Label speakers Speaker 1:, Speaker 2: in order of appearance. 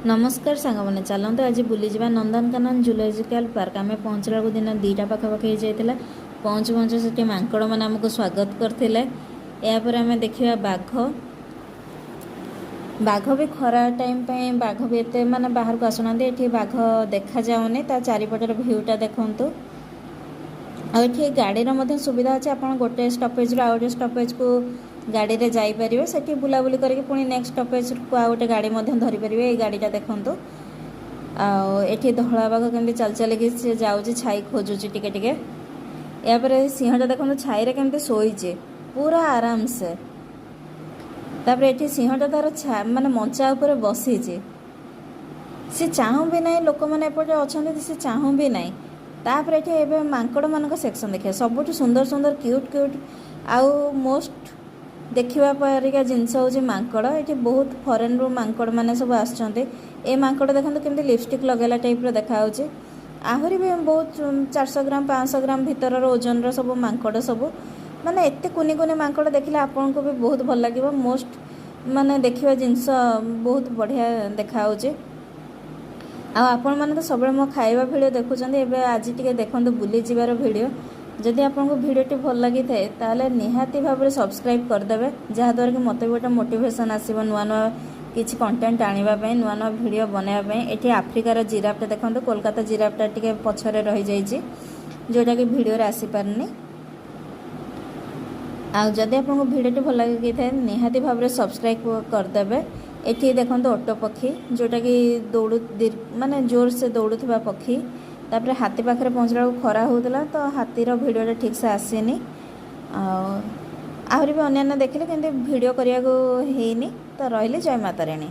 Speaker 1: नमस्कार सांग मैंने चलते आज बुलीजा नंदनकानन जूलोजिकल पार्क आम पहुँचला दिन 2टा पाखापाखि जाता पहुँचु पहुँचु से मांकड़ मैंने आमको स्वागत करते यापर आम देखा बाघ बाघ भी खरा टाइम पे बाघ भी एत माने बाहर को आसुना ये बाघ देखा जाऊनी चारिपटर भ्यूटा देखूँ आठी गाड़ीर सुविधा अच्छे आप गोटे स्टपेज आउ गोटे स्टपेज को गाड़ी रे जाई परिबे सेठी बुलाबुली करके पुणी नेक्स्ट स्टपेज को आ गोटे गाड़ी धरी परिबे। ये गाड़ीटा देखंतु आठी धला बाघ केमती चल चलिकी सी जाऊँगी छाई खोजुची टिके टिके यापर सिंहटा देखो छाई रे केमती शोइचे पूरा आराम से तापर एठी सिंहटा तार माने मंचा ऊपर बसीचे सी चाहूँ भी ना लोक मैंने एपटे अच्छा सी चाहूँ भी ना तापर एठी एबे मांकड़ मान सेक्शन देखिए सबुठ सुंदर सुंदर क्यूट क्यूट आउ मोस्ट देखा परिका जिनस हूँ मांकड़ ये बहुत फरेन रु मांकड़ मैंने सब आसुँच ए मांकड़ देखते केमती लिपस्टिक लगेला टाइप देखा आहरी भी बहुत 400 ग्राम 500 ग्राम भीतर ओजन सब मांकड़ सब माने एत कुनी कुनी मांकड़ देखले आपन को भी बहुत भल लगे मोस्ट माने देखा जिनस बहुत बढ़िया देखा आपण मैंने तो सब मो खाଇବା भिडियो देखुं एवं आज टे देखो बुली जीवार भिडियो जदि आपको भिडियोटी भल लगी थाए ताले निहाती भाव में सब्सक्राइब करदे जहाँद्वारा कि मत भी गोटे मोटिवेशन आसो नुआ नुआ किसी कंटेंट आने नुआ नुआ भिडियो बनवाई ये आफ्रिकार जिराफटा देखो कोलकाता जिराफटा टे पछरे रही जाइए जोटा कि भिडियो आसीपारनी आदि आपको भिडियोटी भल लगी थाए निहाती भाव में सब्सक्राइब करदे। एठी देखो ओटो पक्षी जोटा कि दौड़ माने जोर से दौड़ुवा पक्षी तापर हाथी पाखे पहुँचला खरा होता तो हाथीर भिडियोटा ठीक से आसेनी आहरी भी अन्य देखिले कि भिडियो करने को तो रही जय माता रानी।